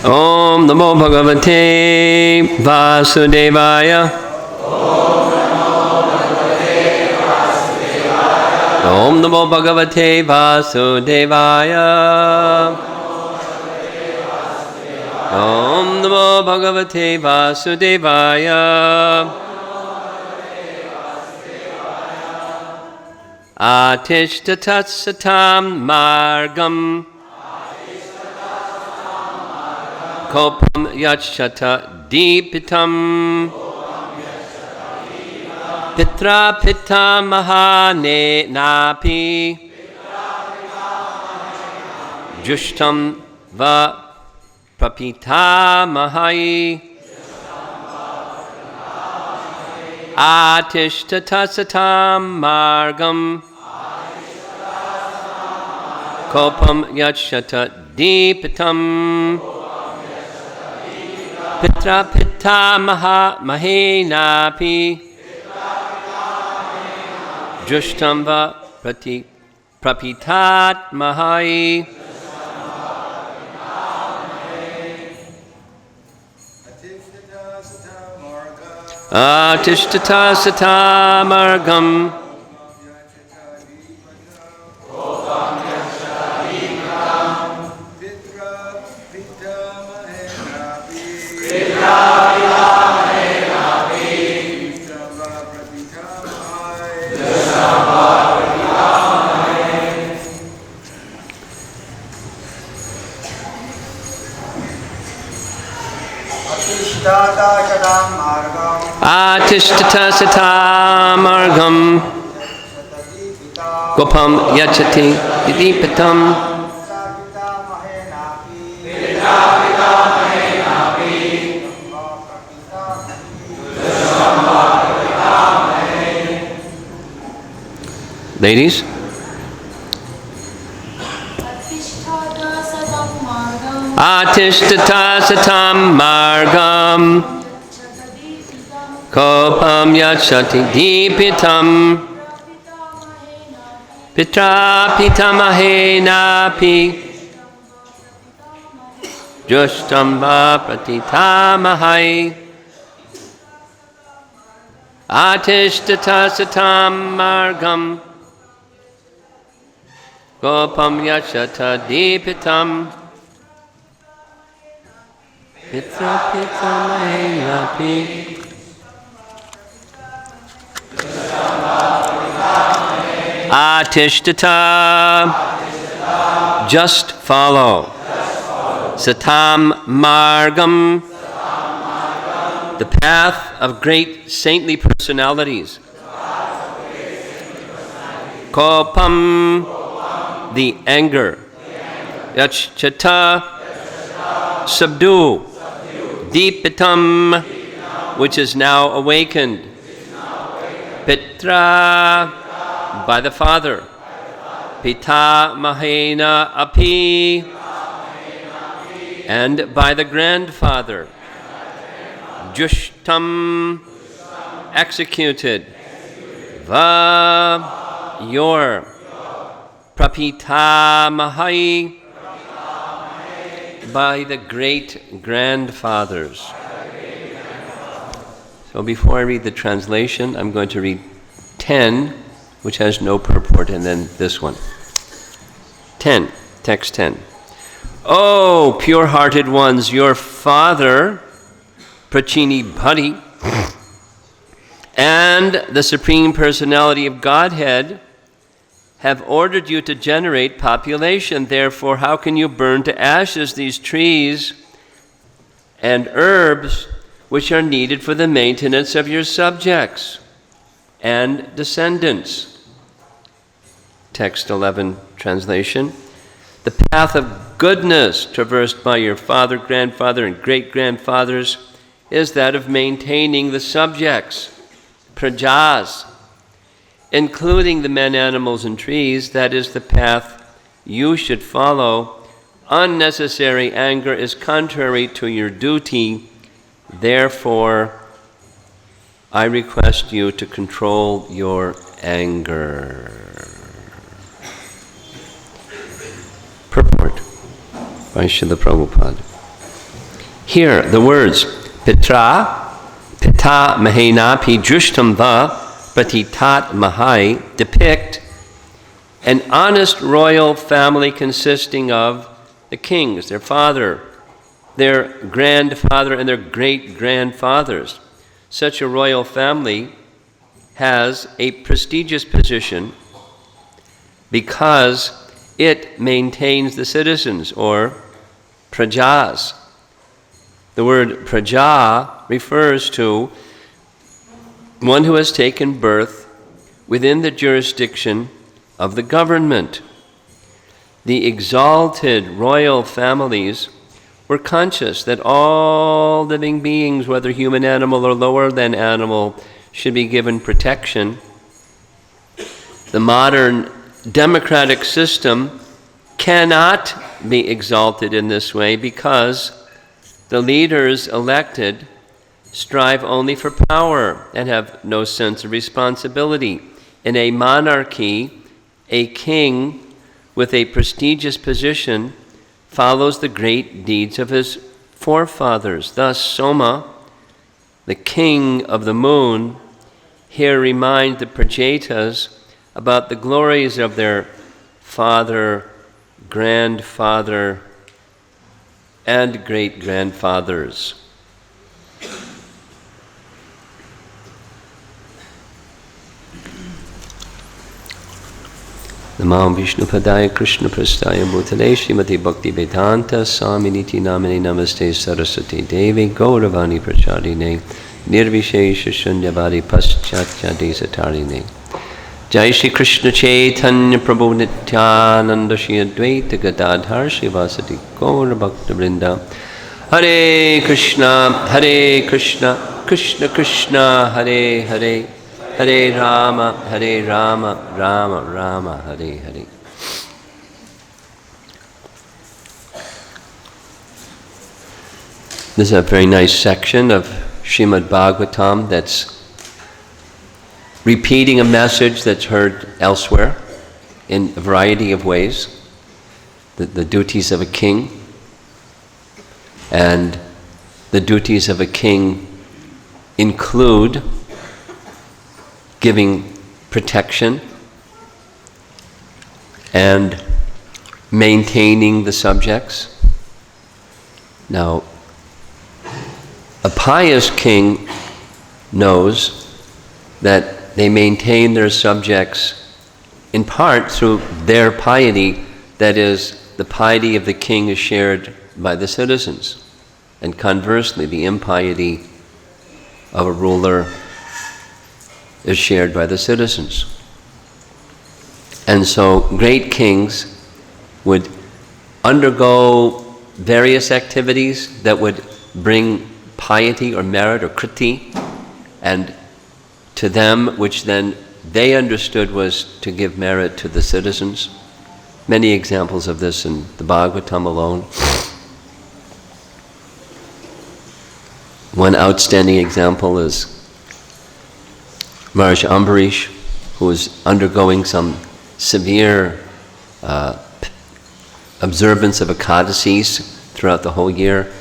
Om Namo Bhagavate Vasudevaya. Om Namo Bhagavate Vasudevaya. Om Namo Bhagavate Vasudevaya. Atishtatat satam margam kopam yachata deepitam pitra pita mahane napi jushtam va prapita mahai atishtatat satam margam kopam yachata deepitam pitra pita mahenapi jushtam va prapitat mahai atishtata satamargam Atishtata satamargam gopam yachati didipatam Ladies? Atishtata satam margam kopam yachati deepitam pitra pitamahe napi jushtam va pratitamahai atishtata satam margam kopam yachata deepitam pitra pitamahe napi Atishtata, just follow. Satam margam, the path of great saintly personalities. Kopam, the anger. Yachchata, subdue. Deepitam, which is now awakened. Pitra, by the Father. Pita Mahena Api, and by the Grandfather. Jushtam, executed. Va, your. Prapita Mahai, by the great grandfathers. So before I read the translation, I'm going to read 10, which has no purport, and then this one. 10, text 10. Oh, pure-hearted ones, your Father, Prachini Bhatti, and the Supreme Personality of Godhead have ordered you to generate population. Therefore, how can you burn to ashes these trees and herbs which are needed for the maintenance of your subjects and descendants? Text 11 translation. The path of goodness traversed by your father, grandfather, and great-grandfathers is that of maintaining the subjects, prajas, including the men, animals, and trees. That is the path you should follow. Unnecessary anger is contrary to your duty. Therefore, I request you to control your anger. Purport by Srila Prabhupada. Here, the words Pitra, Pita Mahenapi Drushtam Va Patitat Mahai depict an honest royal family consisting of the kings, their father, their grandfather, and their great-grandfathers. Such a royal family has a prestigious position because it maintains the citizens, or prajas. The word praja refers to one who has taken birth within the jurisdiction of the government. The exalted royal families were conscious that all living beings, whether human, animal, or lower than animal, should be given protection. The modern democratic system cannot be exalted in this way because the leaders elected strive only for power and have no sense of responsibility. In a monarchy, a king with a prestigious position follows the great deeds of his forefathers. Thus, Soma, the king of the moon, here reminds the Prajetas about the glories of their father, grandfather, and great-grandfathers. Namo Vishnu Padaya Krishna Prastaya Bhutale Srimati Bhakti Vedanta Swaminiti Namane Namaste Saraswati Devi Gauravani Prachadine Nirvishesha Shunyavadi Paschatya Satarine. Jai Shri Krishna Chaitanya Prabhu Nityananda Shri Advaita Gadadhar Shivasati Gaura Bhakta Vrinda. Hare Krishna, Krishna Krishna, Hare Hare, Hare Rama, Rama Rama, Hare Hare. This is a very nice section of Srimad Bhagvatam that's repeating a message that's heard elsewhere in a variety of ways. The duties of a king, and the duties of a king include giving protection and maintaining the subjects. Now, a pious king knows that they maintain their subjects in part through their piety, that is, the piety of the king is shared by the citizens, and conversely, the impiety of a ruler is shared by the citizens. And so great kings would undergo various activities that would bring piety or merit or kriti, and to them, which then they understood was to give merit to the citizens. Many examples of this in the Bhagavatam alone. One outstanding example is Maharishi Ambarish, who was undergoing some severe observance of Ekadasis throughout the whole year,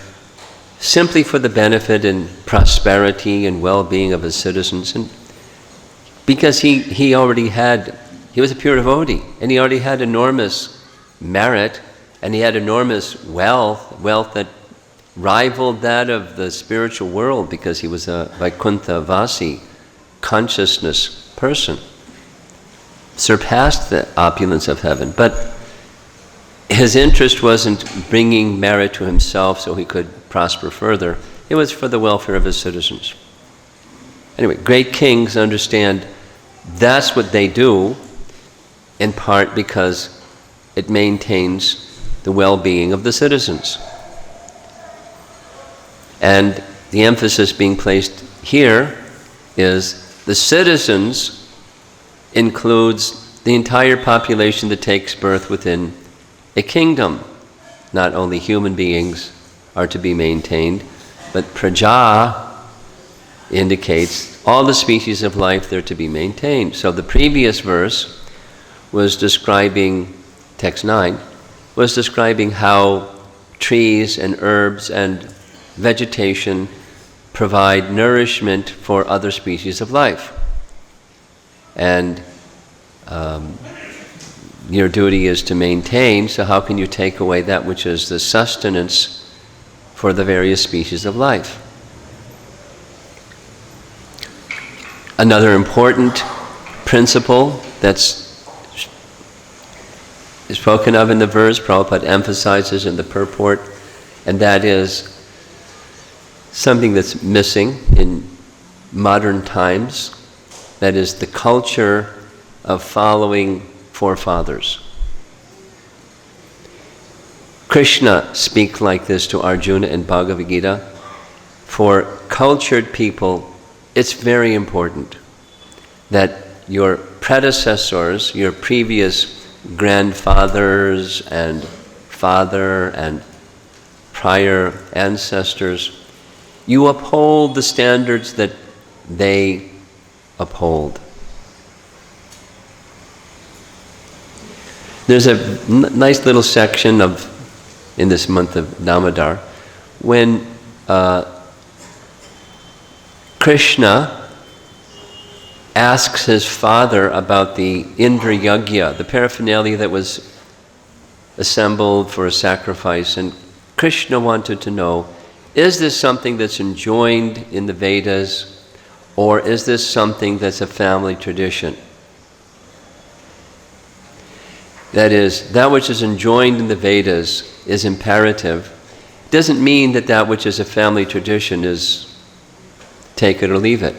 simply for the benefit and prosperity and well-being of his citizens. And because he was a pure devotee, and he already had enormous merit, and he had enormous wealth that rivaled that of the spiritual world, because he was a Vaikuntha Vasi, consciousness person, surpassed the opulence of heaven. But his interest wasn't bringing merit to himself so he could prosper further. It was for the welfare of his citizens. Anyway, great kings understand that's what they do, in part because it maintains the well-being of the citizens. And the emphasis being placed here is the citizens includes the entire population that takes birth within a kingdom. Not only human beings are to be maintained, but praja indicates all the species of life that are to be maintained. So the previous verse was describing, text 9, was describing how trees and herbs and vegetation provide nourishment for other species of life. And your duty is to maintain, so how can you take away that which is the sustenance for the various species of life? Another important principle that's spoken of in the verse, Prabhupada emphasizes in the purport, and that is something that's missing in modern times, that is the culture of following forefathers. Krishna speaks like this to Arjuna in Bhagavad Gita. For cultured people, it's very important that your predecessors, your previous grandfathers and father and prior ancestors, you uphold the standards that they uphold. There's a nice little section in this month of Damodar when Krishna asks his father about the Indra Yagya, the paraphernalia that was assembled for a sacrifice, and Krishna wanted to know, is this something that's enjoined in the Vedas, or is this something that's a family tradition? That is, that which is enjoined in the Vedas is imperative. It doesn't mean that that which is a family tradition is take it or leave it.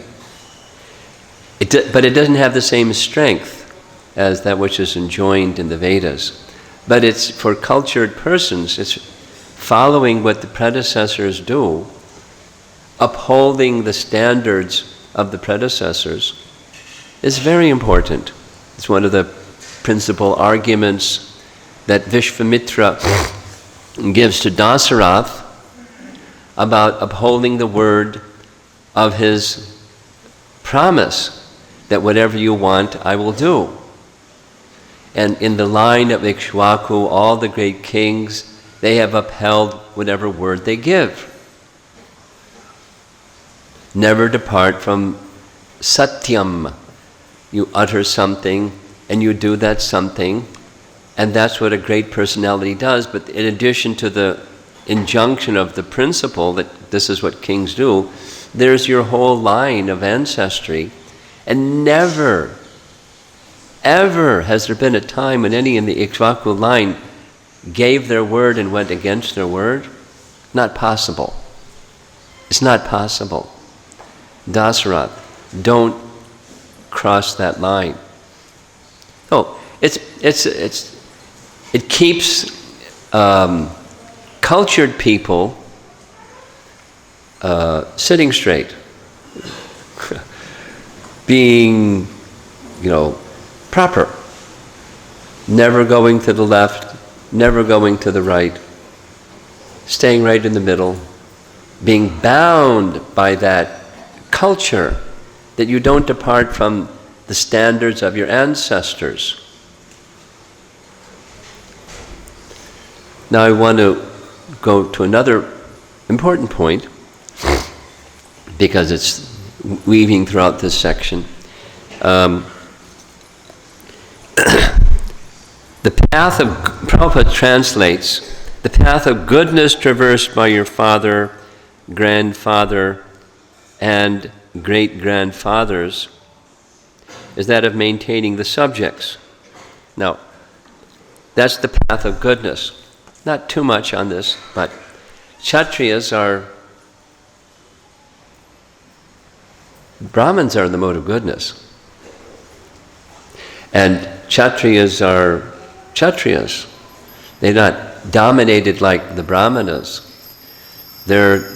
But it doesn't have the same strength as that which is enjoined in the Vedas. But it's for cultured persons, it's following what the predecessors do, upholding the standards of the predecessors, is very important. It's one of the principal arguments that Vishvamitra gives to Dasarath about upholding the word of his promise that whatever you want, I will do. And in the line of Ikshwaku, all the great kings, they have upheld whatever word they give. Never depart from satyam. You utter something and you do that something, and that's what a great personality does. But in addition to the injunction of the principle that this is what kings do, there's your whole line of ancestry. And never, ever has there been a time when any in the Ikshvaku line gave their word and went against their word. Not possible. It's not possible. Dasarath, don't cross that line. Oh, it keeps cultured people sitting straight, being, proper, never going to the left, never going to the right, staying right in the middle, being bound by that culture, that you don't depart from the standards of your ancestors. Now I want to go to another important point, because it's weaving throughout this section. The path of, Prabhupada translates, the path of goodness traversed by your father, grandfather, and great-grandfathers is that of maintaining the subjects. Now, that's the path of goodness. Not too much on this, but Kshatriyas Brahmins are the mode of goodness. And Kshatriyas are Kshatriyas. They're not dominated like the Brahmanas. They're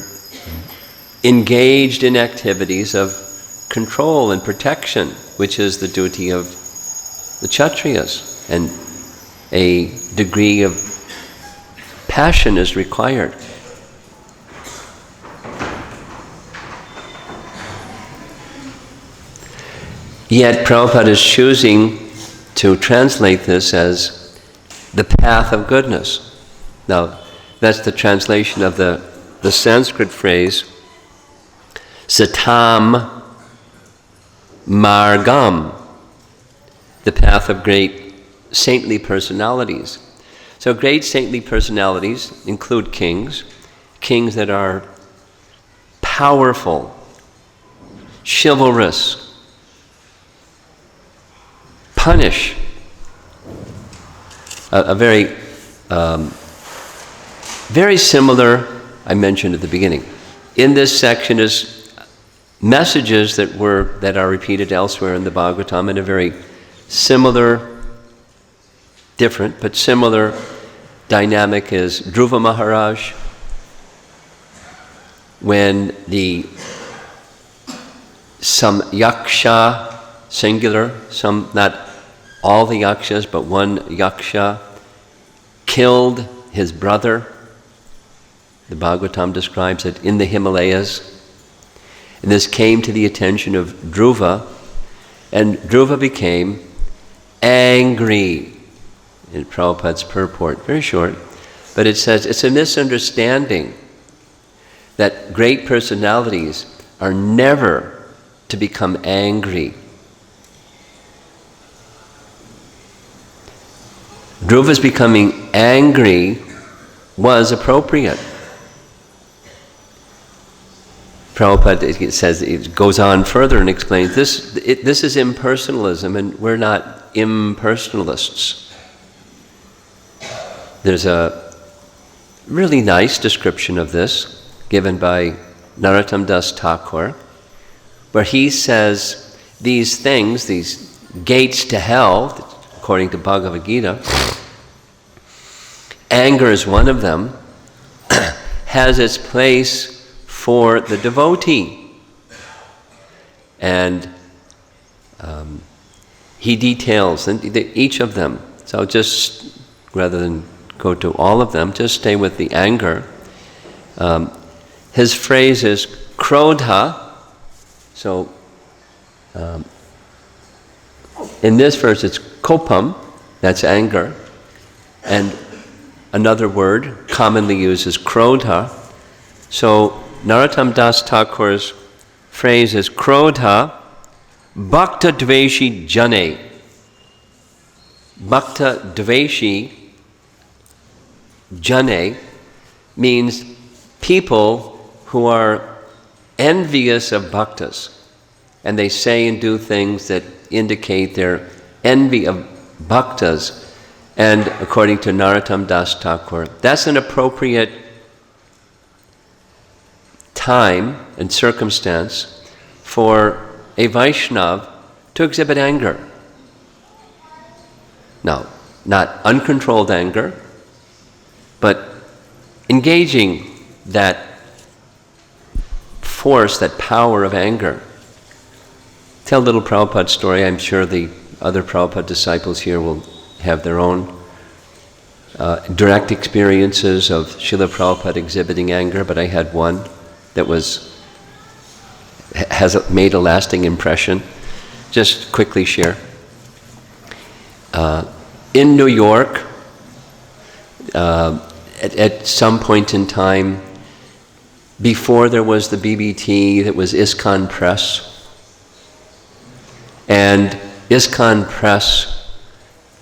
engaged in activities of control and protection, which is the duty of the Kshatriyas, and a degree of passion is required. Yet Prabhupada is choosing to translate this as the path of goodness. Now, that's the translation of the the Sanskrit phrase Satam Margam, the path of great saintly personalities. So great saintly personalities include kings that are powerful, chivalrous, punish. A very similar, I mentioned at the beginning. In this section is messages that are repeated elsewhere in the Bhagvatam in a very similar, different, but similar dynamic is Dhruva Maharaj, when some yaksha, singular, some, not all the yakshas, but one yaksha killed his brother. The Bhagavatam describes it in the Himalayas. And this came to the attention of Dhruva, and Dhruva became angry. In Prabhupada's purport, very short, but it says it's a misunderstanding that great personalities are never to become angry. Dhruva's becoming angry was appropriate. Prabhupada, it says, it goes on further and explains this is impersonalism, and we're not impersonalists. There's a really nice description of this given by Narottam Das Thakur, where he says these things, these gates to hell, according to Bhagavad Gita, anger is one of them, has its place for the devotee. And he details each of them. So just, rather than go to all of them, just stay with the anger. His phrase is krodha. So in this verse it's kopam, that's anger. And another word commonly used is krodha. So Narottam Das Thakur's phrase is krodha bhakta dveshi jane. Bhakta dveshi jane means people who are envious of bhaktas, and they say and do things that indicate their envy of bhaktas. And according to Narottam Das Thakur, that's an appropriate time and circumstance for a Vaishnav to exhibit anger. Now, not uncontrolled anger, but engaging that force, that power of anger. Tell a little Prabhupada story. I'm sure the other Prabhupada disciples here will have their own direct experiences of Srila Prabhupada exhibiting anger, but I had one that has made a lasting impression. Just quickly share. In New York, at some point in time, before there was the BBT, that was ISKCON Press. And ISKCON Press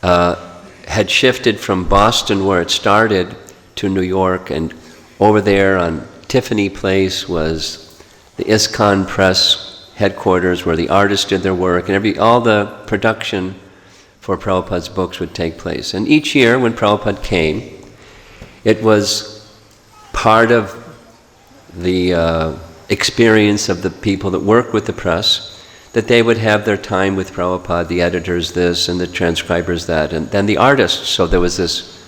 had shifted from Boston, where it started, to New York, and over there on Tiffany Place was the ISKCON Press headquarters, where the artists did their work, and all the production for Prabhupada's books would take place. And each year when Prabhupada came, it was part of the experience of the people that work with the press, that they would have their time with Prabhupada, the editors this and the transcribers that, and then the artists. So there was this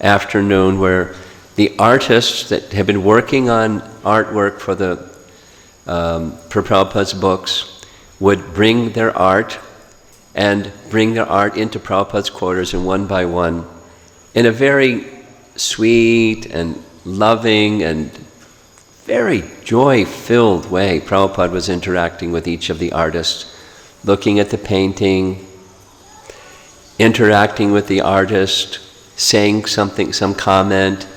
afternoon where the artists that had been working on artwork for Prabhupada's books would bring their art into Prabhupada's quarters, and one by one, in a very sweet and loving and very joy-filled way, Prabhupada was interacting with each of the artists, looking at the painting, interacting with the artist, saying something, some comment,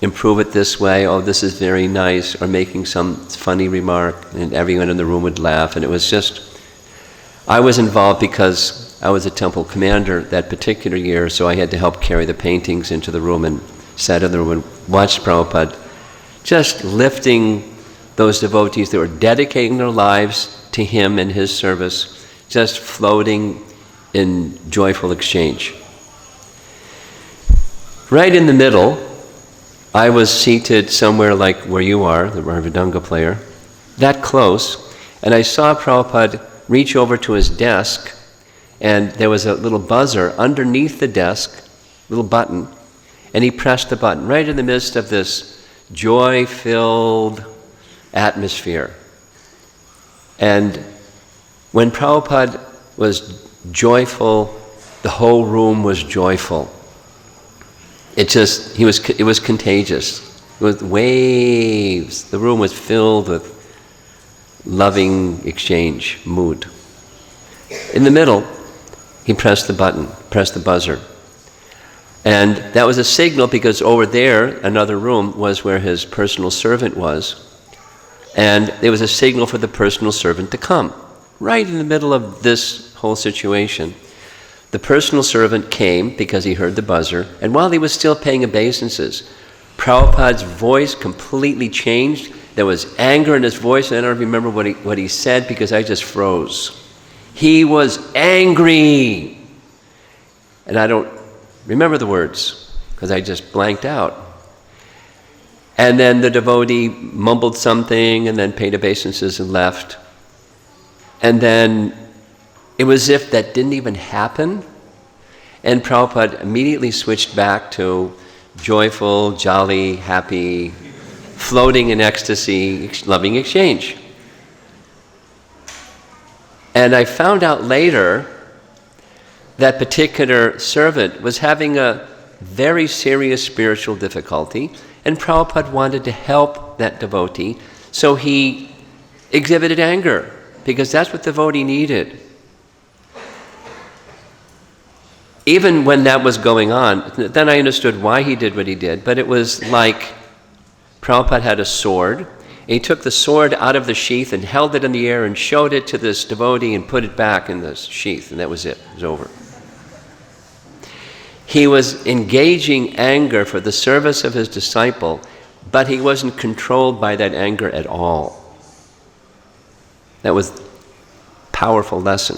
improve it this way, oh, this is very nice, or making some funny remark, and everyone in the room would laugh. And it was just, I was involved because I was a temple commander that particular year, so I had to help carry the paintings into the room and sat in the room and watched Prabhupada just lifting those devotees that were dedicating their lives to him and his service, just floating in joyful exchange. Right in the middle, I was seated somewhere like where you are, the Mridanga player, that close, and I saw Prabhupada reach over to his desk, and there was a little buzzer underneath the desk, little button, and he pressed the button right in the midst of this joy-filled atmosphere. And when Prabhupada was joyful, the whole room was joyful. It was contagious. It was waves. The room was filled with loving exchange, mood. In the middle, he pressed the button, pressed the buzzer. And that was a signal because over there, another room was where his personal servant was. And there was a signal for the personal servant to come. Right in the middle of this whole situation, the personal servant came because he heard the buzzer, and while he was still paying obeisances, Prabhupada's voice completely changed. There was anger in his voice, and I don't remember what he said because I just froze. He was angry. And I don't remember the words because I just blanked out. And then the devotee mumbled something and then paid obeisances and left. And then it was as if that didn't even happen. And Prabhupada immediately switched back to joyful, jolly, happy, floating in ecstasy, loving exchange. And I found out later that particular servant was having a very serious spiritual difficulty, and Prabhupada wanted to help that devotee, so he exhibited anger, because that's what the devotee needed. Even when that was going on, then I understood why he did what he did, but it was like Prabhupada had a sword, and he took the sword out of the sheath and held it in the air and showed it to this devotee and put it back in the sheath, and that was it. It was over. He was engaging anger for the service of his disciple, but he wasn't controlled by that anger at all. That was a powerful lesson.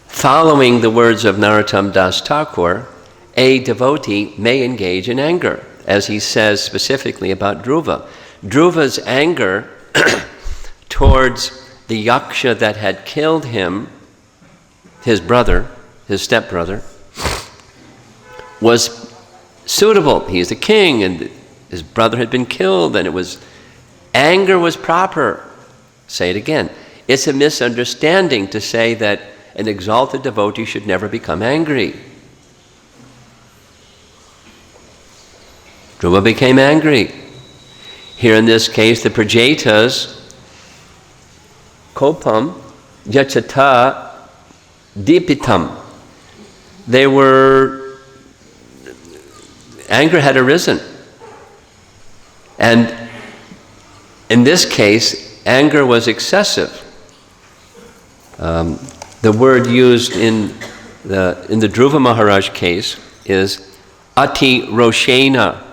Following the words of Narottam Das Thakur, a devotee may engage in anger, as he says specifically about Dhruva. Dhruva's anger towards the yaksha that had killed him, his brother, his stepbrother, was suitable. He's the king, and his brother had been killed, and anger was proper. Say it again. It's a misunderstanding to say that an exalted devotee should never become angry. Dhruva became angry. Here in this case, the Prajetas, Kopam, Yachata, Dipitam. Anger had arisen. And in this case, anger was excessive. The word used in the Dhruva Maharaj case is Ati Roshena.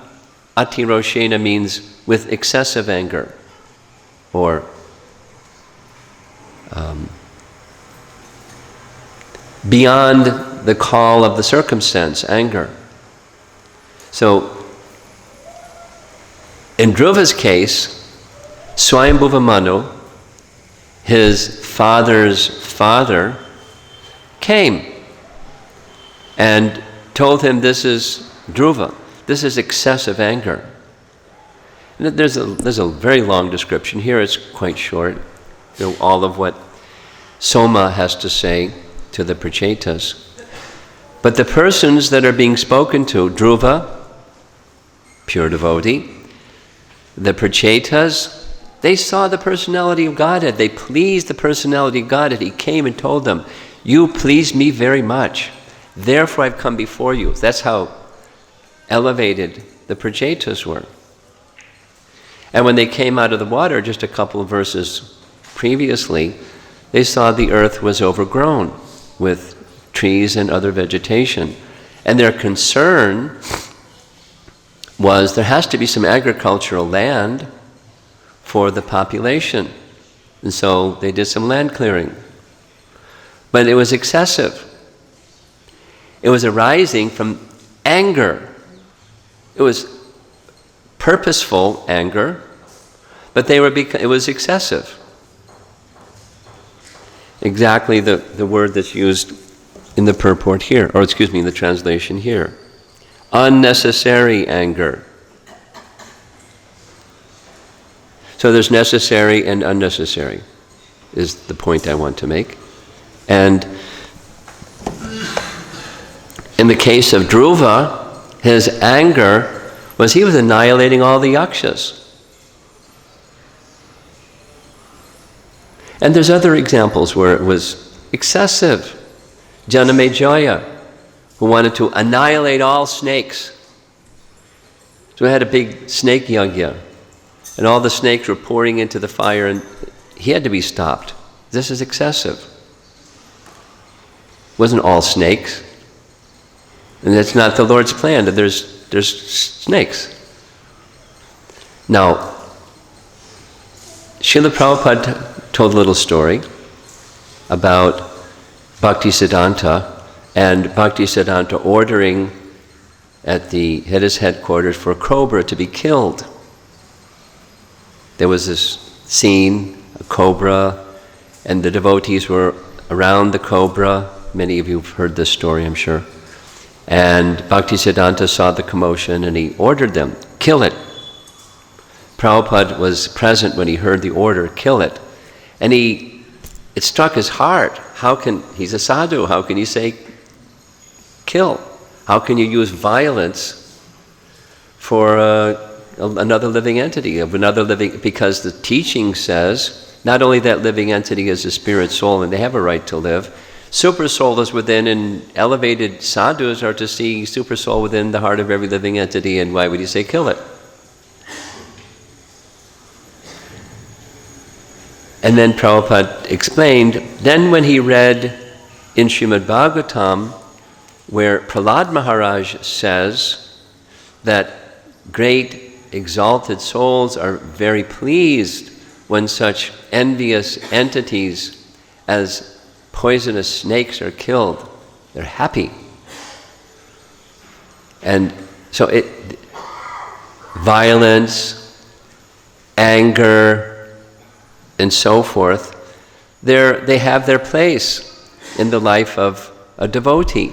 Ati Roshena means with excessive anger, or beyond the call of the circumstance, anger. So, in Dhruva's case, Swayambhuva Manu, his father's father, came and told him, this is Dhruva, this is excessive anger. And there's a very long description. Here it's quite short, all of what Soma has to say to the Prachetas. But the persons that are being spoken to, Dhruva, pure devotee, the Prachetas, they saw the personality of Godhead. They pleased the personality of Godhead. He came and told them, you please me very much. Therefore I've come before you. That's how elevated the Prachetas were. And when they came out of the water, just a couple of verses previously, they saw the earth was overgrown with trees and other vegetation. And their concern was there has to be some agricultural land for the population. And so they did some land clearing. But it was excessive. It was arising from anger. It was purposeful anger, but it was excessive. Exactly the word that's used in the purport here, or excuse me, in the translation here. Unnecessary anger. So there's necessary and unnecessary, is the point I want to make. And in the case of Dhruva, his anger was he was annihilating all the yakshas. And there's other examples where it was excessive. Janamejaya, who wanted to annihilate all snakes. So he had a big snake yagya, and all the snakes were pouring into the fire, and he had to be stopped. This is excessive. It wasn't all snakes. And that's not the Lord's plan, that there's snakes. Now, Srila Prabhupada told a little story about Bhaktisiddhanta, and Bhaktisiddhanta ordering at his headquarters for a cobra to be killed. There was this scene, a cobra, and the devotees were around the cobra. Many of you have heard this story, I'm sure. And Bhaktisiddhanta saw the commotion and he ordered them, kill it. Prabhupada was present when he heard the order, kill it. And it struck his heart. He's a sadhu, how can you say kill? How can you use violence for another living entity, because the teaching says, not only that living entity is a spirit soul and they have a right to live, super soul is within, and elevated sadhus are to see super soul within the heart of every living entity, and why would you say kill it? And then Prabhupada explained, then when he read in Srimad Bhagvatam, where Prahlad Maharaj says that great exalted souls are very pleased when such envious entities as poisonous snakes are killed. They're happy. And so violence, anger, and so forth, they have their place in the life of a devotee.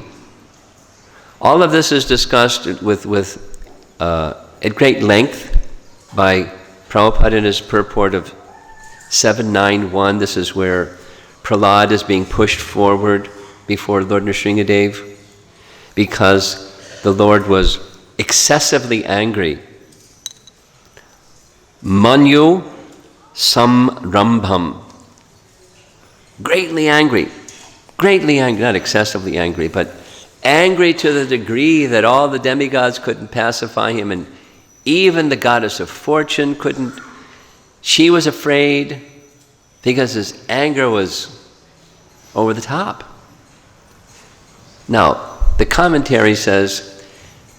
All of this is discussed at great length by Prabhupada in his purport of 791. This is where Prahlad is being pushed forward before Lord Nrsingadev because the Lord was excessively angry. Manyu samrambham. Greatly angry, not excessively angry, but angry to the degree that all the demigods couldn't pacify him, and even the goddess of fortune couldn't. She was afraid because his anger was over the top. Now, the commentary says,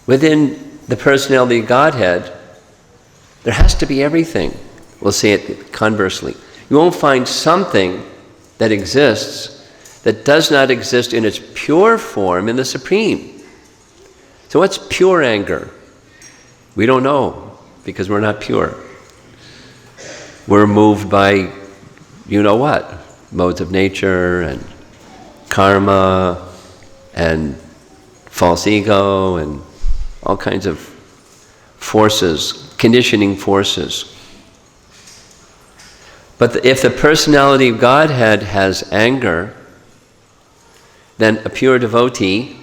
within the personality of Godhead, there has to be everything. We'll say it conversely. You won't find something that exists that does not exist in its pure form in the Supreme. So what's pure anger? We don't know, because we're not pure. We're moved by you-know-what, modes of nature and karma and false ego and all kinds of forces, conditioning forces. But if the personality of Godhead has anger, then a pure devotee,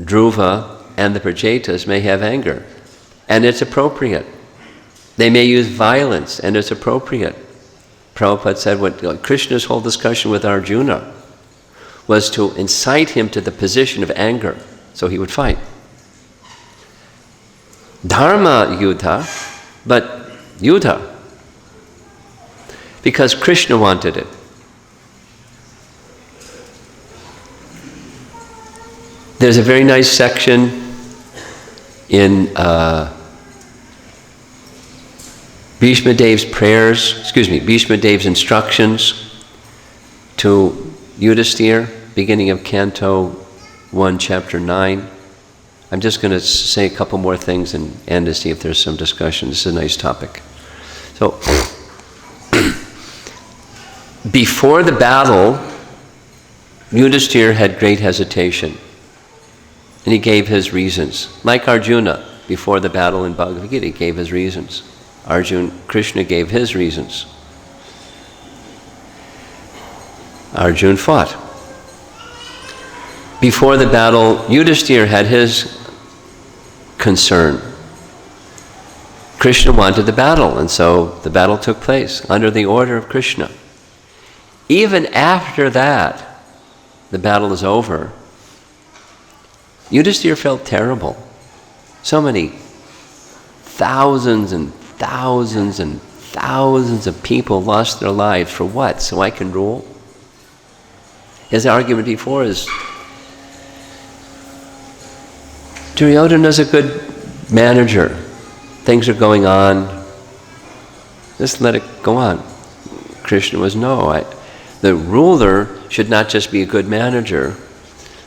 Dhruva, and the Prachetas may have anger, and it's appropriate. They may use violence, and it's appropriate. Prabhupada said what Krishna's whole discussion with Arjuna was to incite him to the position of anger, so he would fight. Dharma yuddha, but yuddha. Because Krishna wanted it. There's a very nice section in Bhishma Dev's instructions to Yudhisthira, beginning of Canto 1, Chapter 9. I'm just going to say a couple more things and end to see if there's some discussion. This is a nice topic. So, before the battle, Yudhisthira had great hesitation. And he gave his reasons. Like Arjuna, before the battle in Bhagavad Gita, he gave his reasons. Krishna gave his reasons. Arjuna fought. Before the battle, Yudhisthira had his concern. Krishna wanted the battle, and so the battle took place under the order of Krishna. Even after that, the battle is over, Yudhisthira felt terrible. So many thousands and thousands and thousands of people lost their lives for what? So I can rule? His argument before is, Duryodhana's a good manager. Things are going on. Just let it go on. Krishna was, no. The ruler should not just be a good manager.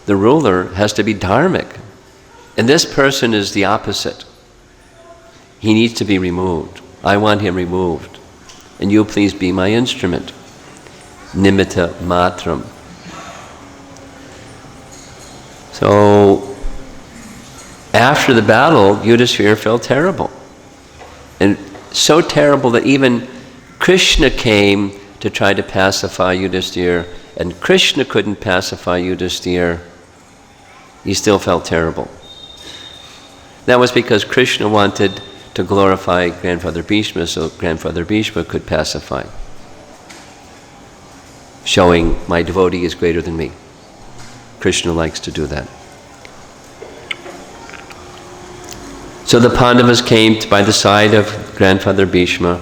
The ruler has to be dharmic. And this person is the opposite. He needs to be removed. I want him removed. And you please be my instrument. Nimitta matram. So, after the battle, Yudhisthira felt terrible. And so terrible that even Krishna came to try to pacify Yudhisthira, and Krishna couldn't pacify Yudhisthira. He still felt terrible. That was because Krishna wanted to glorify Grandfather Bhishma so Grandfather Bhishma could pacify, showing my devotee is greater than me. Krishna likes to do that. So the Pandavas came by the side of Grandfather Bhishma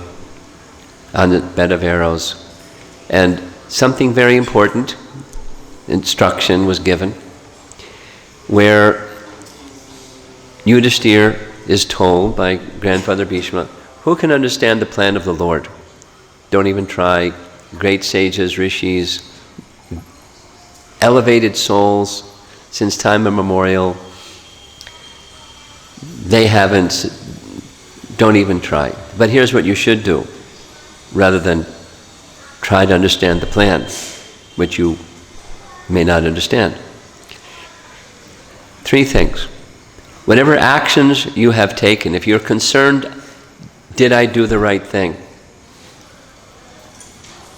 on the bed of arrows, and something very important, instruction was given, where Yudhisthira is told by Grandfather Bhishma, who can understand the plan of the Lord? Don't even try. Great sages, rishis, elevated souls, since time immemorial, they haven't, don't even try. But here's what you should do, rather than try to understand the plan, which you may not understand. 3 things. Whatever actions you have taken, if you're concerned, did I do the right thing?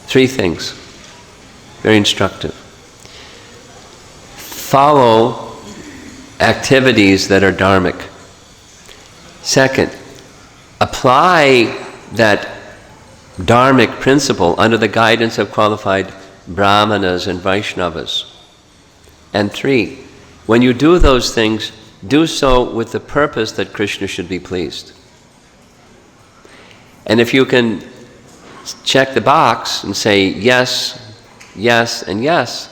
3 things. Very instructive. Follow activities that are dharmic. Second, apply that dharmic principle under the guidance of qualified brahmanas and Vaishnavas. And 3, when you do those things, do so with the purpose that Krishna should be pleased. And if you can check the box and say yes, yes, and yes,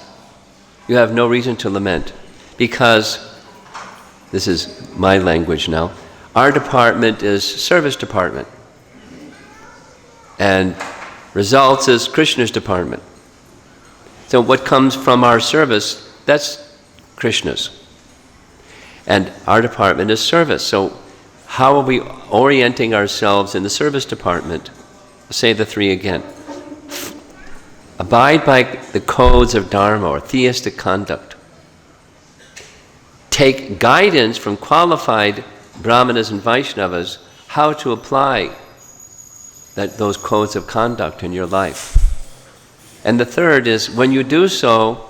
you have no reason to lament, because, this is my language now, our department is service department, and results is Krishna's department. So what comes from our service, that's Krishna's. And our department is service. So how are we orienting ourselves in the service department? Say the 3 again. Abide by the codes of Dharma or theistic conduct. Take guidance from qualified Brahmanas and Vaishnavas how to apply those codes of conduct in your life. And the 3rd is, when you do so,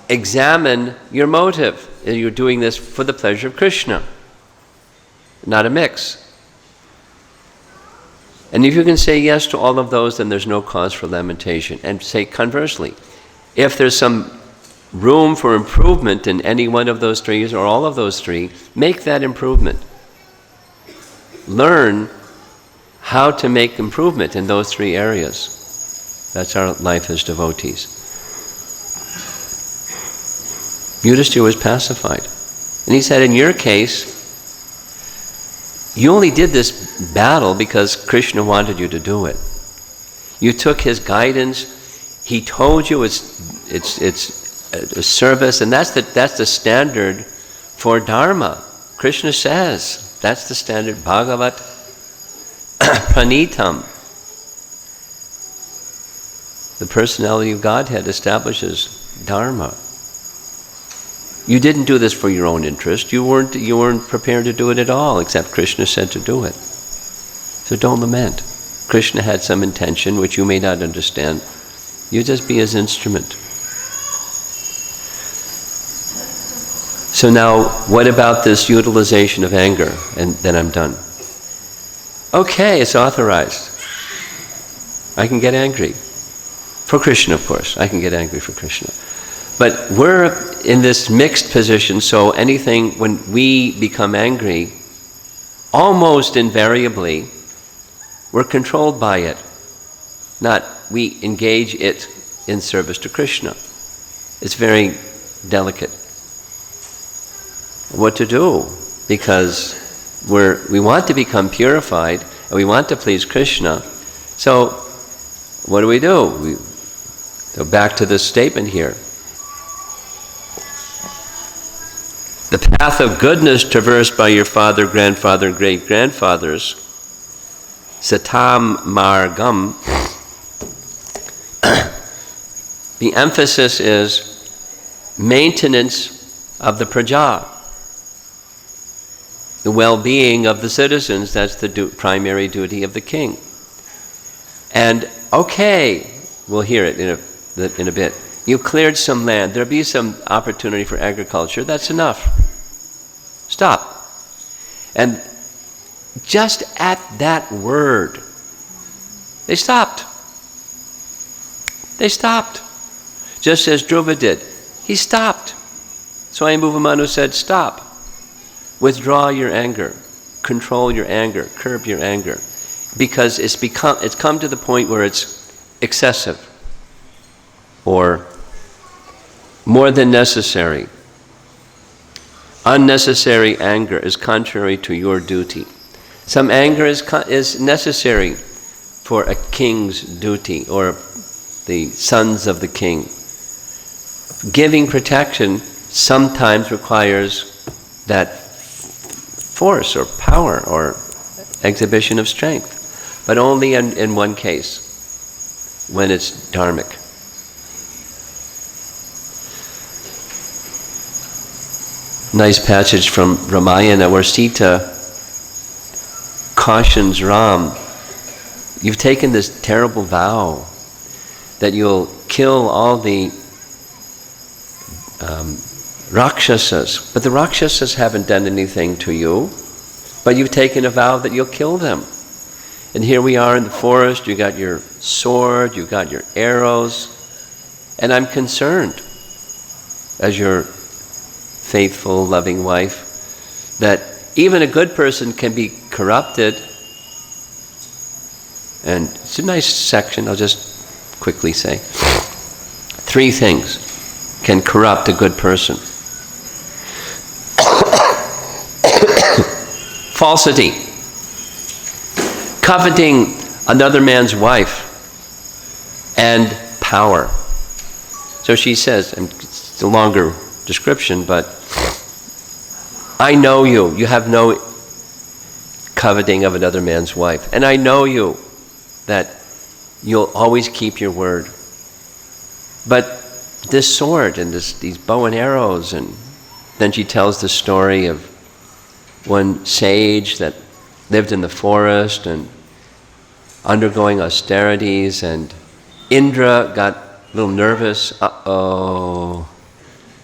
examine your motive. You're doing this for the pleasure of Krishna, not a mix. And if you can say yes to all of those, then there's no cause for lamentation. And say conversely, if there's some room for improvement in any one of those three or all of those three, make that improvement. Learn how to make improvement in those three areas. That's our life as devotees. Yudhishthira was pacified. And he said, in your case, you only did this battle because Krishna wanted you to do it. You took his guidance. He told you it's a service, and that's the standard for dharma. Krishna says that's the standard. Bhagavat Pranitam. The personality of Godhead establishes dharma. You didn't do this for your own interest. You weren't prepared to do it at all, except Krishna said to do it. So don't lament. Krishna had some intention which you may not understand. You just be his instrument. So now, what about this utilization of anger? And then I'm done. Okay, it's authorized. I can get angry. For Krishna, of course. I can get angry for Krishna. But we're in this mixed position, so anything, when we become angry, almost invariably, we're controlled by it. Not we engage it in service to Krishna. It's very delicate. What to do? Because we want to become purified and we want to please Krishna. So what do? We go back to this statement here. The path of goodness traversed by your father, grandfather, great-grandfathers, Satam Margam, the emphasis is maintenance of the praja, the well-being of the citizens. That's the primary duty of the king. And okay, we'll hear it in a bit. You cleared some land. There'll be some opportunity for agriculture. That's enough. Stop. And just at that word, they stopped. They stopped. Just as Dhruva did. He stopped. Swayambhuva Manu said, stop. Withdraw your anger. Control your anger. Curb your anger. Because it's come to the point where it's excessive or more than necessary. Unnecessary anger is contrary to your duty. Some anger is necessary for a king's duty or the sons of the king. Giving protection sometimes requires that force or power or exhibition of strength, but only in one case, when it's dharmic. Nice passage from Ramayana where Sita cautions Ram, you've taken this terrible vow that you'll kill all the Rakshasas, but the Rakshasas haven't done anything to you, but you've taken a vow that you'll kill them. And here we are in the forest, you got your sword, you got your arrows, and I'm concerned as your faithful, loving wife, that even a good person can be corrupted. And it's a nice section, I'll just quickly say. 3 things can corrupt a good person. Falsity, coveting another man's wife, and power. So she says, and it's a longer description, but I know you. You have no coveting of another man's wife. And I know you, that you'll always keep your word. But this sword and these bow and arrows, and then she tells the story of one sage that lived in the forest and undergoing austerities, and Indra got a little nervous. Uh-oh,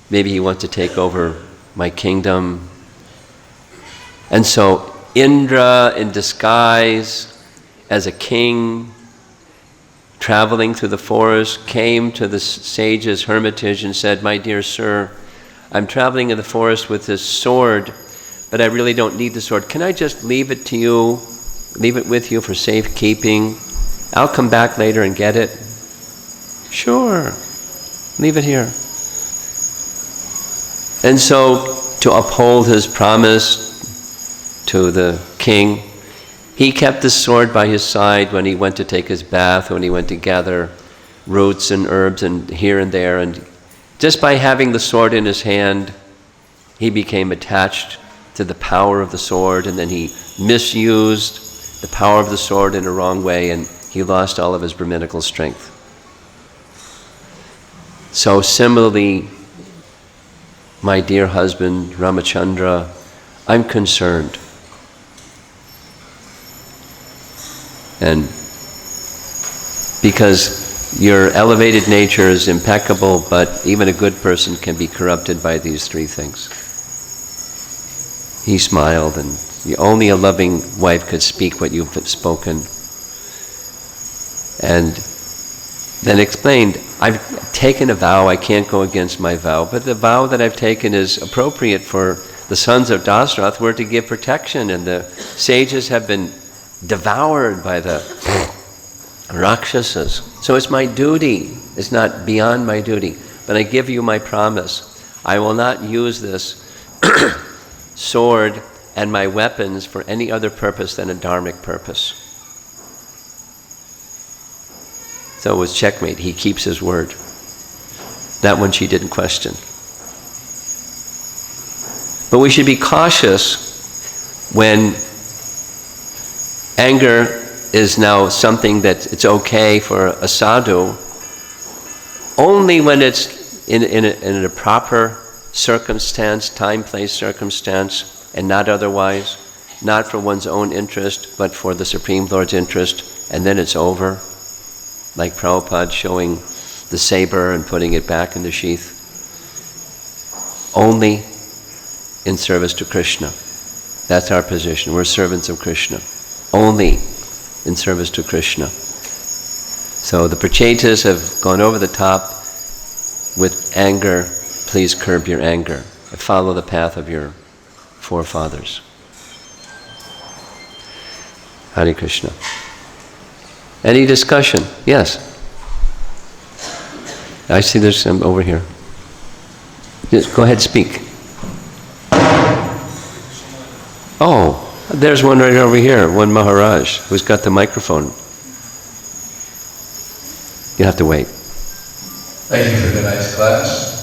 maybe he wants to take over my kingdom. And so Indra, in disguise as a king, traveling through the forest, came to the sage's hermitage and said, "My dear sir, I'm traveling in the forest with this sword, but I really don't need the sword. Can I just leave it with you for safekeeping? I'll come back later and get it." "Sure, leave it here." And so, to uphold his promise to the king, he kept the sword by his side when he went to take his bath, when he went to gather roots and herbs and here and there. And just by having the sword in his hand, he became attached to the power of the sword, and then he misused the power of the sword in a wrong way, and he lost all of his Brahminical strength. So similarly, my dear husband, Ramachandra, I'm concerned. And because your elevated nature is impeccable, but even a good person can be corrupted by these three things. He smiled, and only a loving wife could speak what you've spoken. And then explained, I've taken a vow, I can't go against my vow, but the vow that I've taken is appropriate for the sons of Dasarath. We're to give protection, and the sages have been devoured by the Rakshasas. So it's my duty, it's not beyond my duty, but I give you my promise. I will not use this sword and my weapons for any other purpose than a dharmic purpose. So it was checkmate. He keeps his word. That one she didn't question. But we should be cautious when anger is now something that it's okay for a sadhu, only when it's in a proper circumstance, time, place, circumstance, and not otherwise, not for one's own interest, but for the Supreme Lord's interest, and then it's over. Like Prabhupada showing the saber and putting it back in the sheath. Only in service to Krishna. That's our position. We're servants of Krishna. Only in service to Krishna. So the Prachetas have gone over the top with anger. Please curb your anger. Follow the path of your forefathers. Hare Krishna. Any discussion? Yes. I see there's some over here. Yes, go ahead, speak. Oh, there's one right over here, one Maharaj, who's got the microphone. You have to wait. Thank you for the nice class.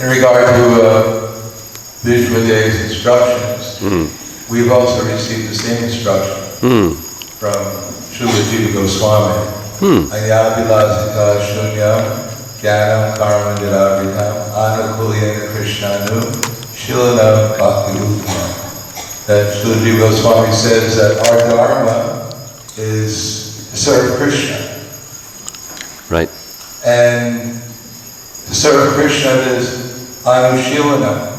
In regard to Vishwadeva's instructions, we've also received the same instruction from Srila Jiva Goswami. Ayabilasita shunyam jnanam karma nirabhidham anukulyena krishnanu shilanam bhakti uttamam. That Srila Jiva Goswami says that our dharma is to serve Krishna. Right. And to serve Krishna is anushilana.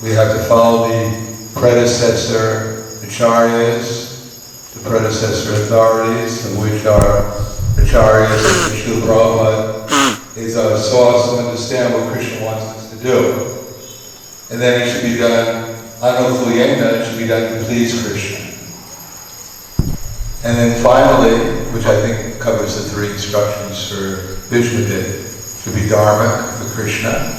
We have to follow the predecessor acharyas, the predecessor authorities, of which are acharyas and Srila Prabhupada is our source to understand what Krishna wants us to do. And then it should be done, anukuyena, it should be done to please Krishna. And then finally, which I think covers the three instructions for Vishwadeva, it should be dharmic for Krishna.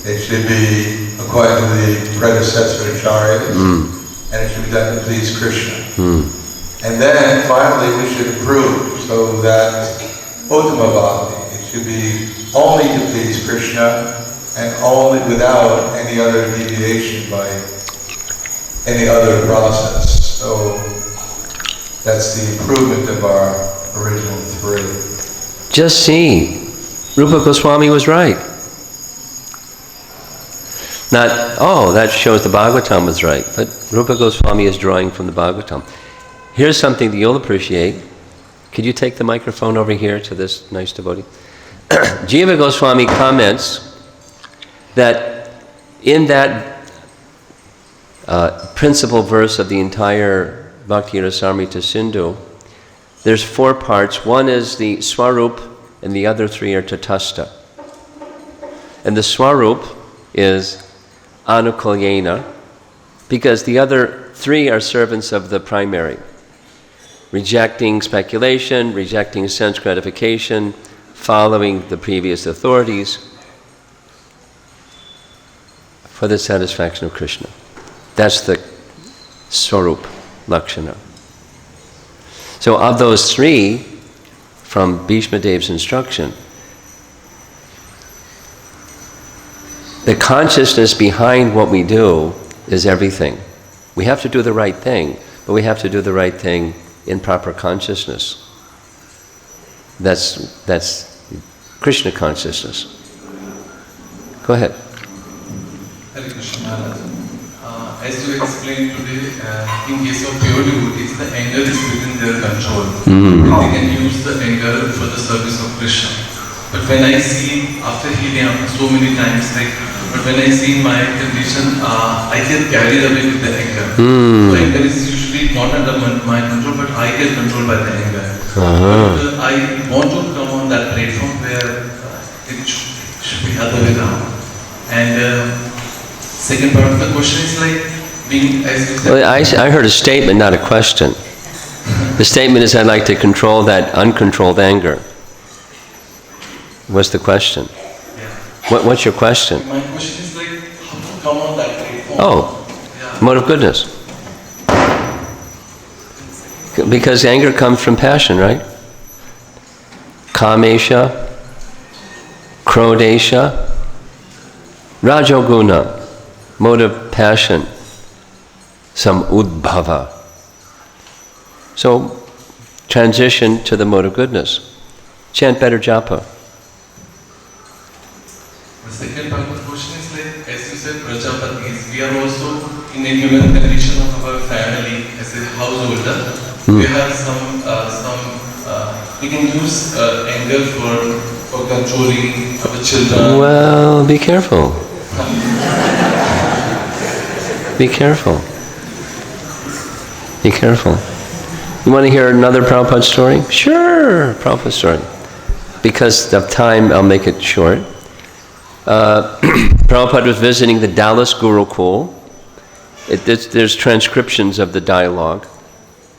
It should be according to the predecessor acharyas, and it should be done to please Krishna. And then finally we should improve so that Uttama Bhakti, it should be only to please Krishna and only without any other deviation by any other process. So that's the improvement of our original three. Just see, Rupa Goswami was right. Not, oh, that shows the Bhagavatam was right, but Rupa Goswami is drawing from the Bhagavatam. Here's something that you'll appreciate. Could you take the microphone over here to this nice devotee? Jiva Goswami comments that in that principal verse of the entire Bhakti Rasamrita Sindhu, There's 4 parts. One is the Swarup, and the other 3 are Tatastha. And the Swarup is Anukulyena, because the other 3 are servants of the primary. Rejecting speculation, rejecting sense gratification, following the previous authorities for the satisfaction of Krishna. That's the Swarup Lakshana. So of those 3, from Bhishma Dev's instruction, the consciousness behind what we do is everything. We have to do the right thing, but we have to do the right thing in proper consciousness. That's Krishna consciousness. Go ahead. Hare Krishna Maharaj. As you explained today, in case of pure devotees, the anger is within their control. They can use the anger for the service of Krishna. But when I see, after healing after so many times, but when I see my condition, I get carried away with the anger. So anger is usually not under my control, but I get controlled by the anger. But I want to come on that platform where it should be other way around. And second part of the question is being, as you said... Well, I heard a statement, not a question. The statement is, I'd like to control that uncontrolled anger. What's the question? Yeah. What's your question? My question is how to come on that platform. Oh, mode of goodness. Because anger comes from passion, right? Kamesha, Krodesha, Rajoguna. Mode of passion, some udbhava. So, transition to the mode of goodness. Chant better japa. The second part of the question is as you said, Prajapatis, we are also in a given condition of our family as a householder. We have we can use anger for controlling our children. Well, be careful. Be careful. Be careful. You want to hear another Prabhupada story? Sure, Prabhupada story. Because of time, I'll make it short. Prabhupada was visiting the Dallas Gurukul. There's transcriptions of the dialogue.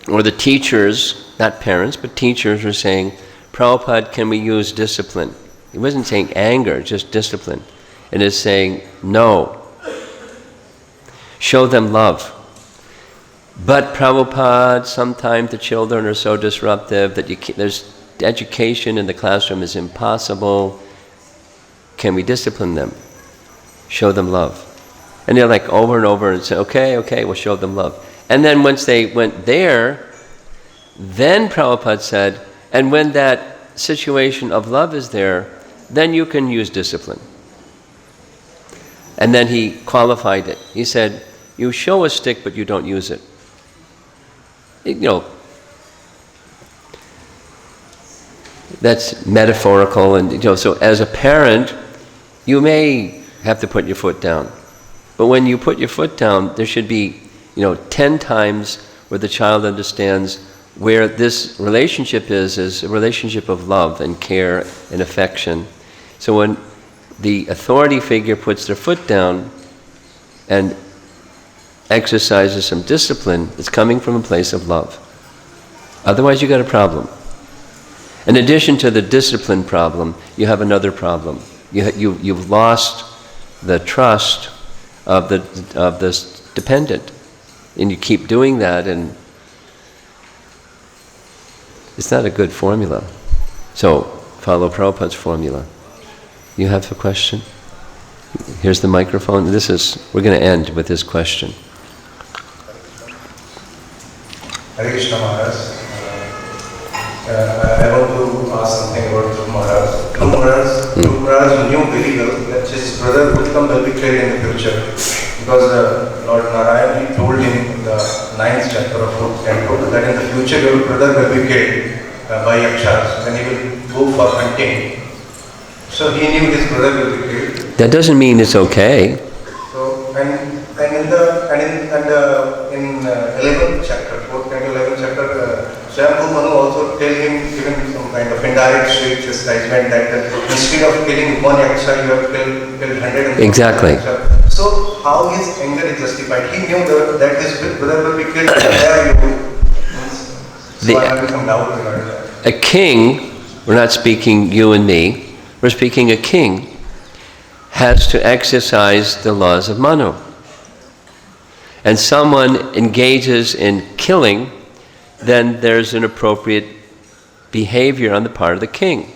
Or the teachers, not parents, but teachers were saying, Prabhupada, can we use discipline? He wasn't saying anger, just discipline. And is saying, no. Show them love. But Prabhupada, sometimes the children are so disruptive that there's education in the classroom is impossible. Can we discipline them? Show them love. And they're over and over and say, okay, we'll show them love. And then once they went there, then Prabhupada said, and when that situation of love is there, then you can use discipline. And then he qualified it. He said, you show a stick, but you don't use it. That's metaphorical. And so as a parent, you may have to put your foot down. But when you put your foot down, there should be 10 times where the child understands where this relationship is a relationship of love and care and affection. So when the authority figure puts their foot down and exercises some discipline, it's coming from a place of love. Otherwise, you got a problem. In addition to the discipline problem, you have another problem. You've lost the trust of the dependent, and you keep doing that, and it's not a good formula. So follow Prabhupada's formula. You have a question? Here's the microphone. We're going to end with this question. Hare Krishna Maharaj. I want to ask something about Dhruv Maharaj. Dhruv Maharaj knew very well that his brother would become the victory in the future. Because Lord Narayan, he told him in the 9th chapter of 4th canto that in the future your brother will be killed by Yakshas when he will go for hunting. So he knew his brother will be killed. That doesn't mean it's okay. So in 11th chapter, 4th canto 11th chapter, Swayambhu Manu also tell him, given some kind of indirect straight chastisement that instead of killing one yaksha, you have killed 100. Exactly. So how his anger is justified? He knew that his brother will be killed. So I have some doubt regarding that. A king, we're not speaking you and me, we're speaking a king, has to exercise the laws of Manu. And someone engages in killing, then there's an appropriate behavior on the part of the king.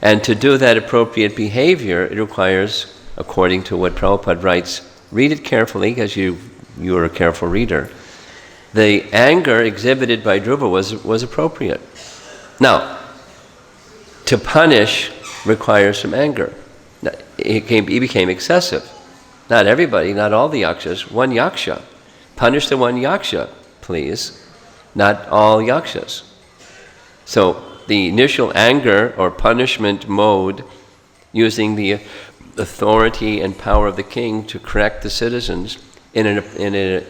And to do that appropriate behavior, it requires, according to what Prabhupada writes, read it carefully, because you are a careful reader. The anger exhibited by Dhruva was appropriate. Now, to punish requires some anger. He became excessive. Not everybody, not all the yakshas, one yaksha. Punish the one yaksha, please. Not all yakshas. So the initial anger or punishment mode, using the authority and power of the king to correct the citizens in a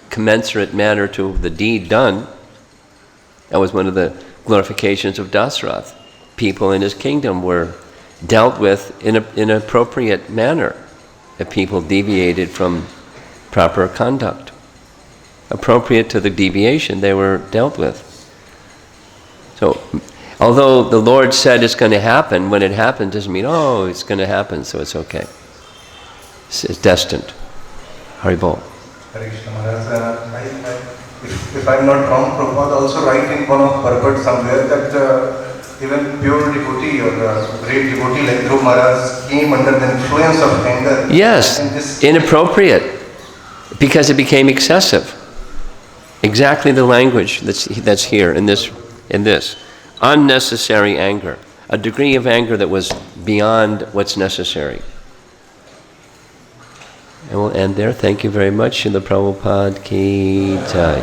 commensurate manner to the deed done, that was one of the glorifications of Dasrath. People in his kingdom were dealt with in an appropriate manner. If people deviated from proper conduct, appropriate to the deviation, they were dealt with. So, although the Lord said it's going to happen, when it happens doesn't mean, oh, it's going to happen, so it's okay. It's destined. Haribol. Hare Krishna Maharaj, if I'm not wrong, Prabhupada also write in one of purport somewhere that even pure devotee or great devotee like Dhruv Maharaj came under the influence of anger. Yes, inappropriate, because it became excessive. Exactly the language that's here in this. Unnecessary anger, a degree of anger that was beyond what's necessary. And we'll end there. Thank you very much. Srila Prabhupada Ki Jai.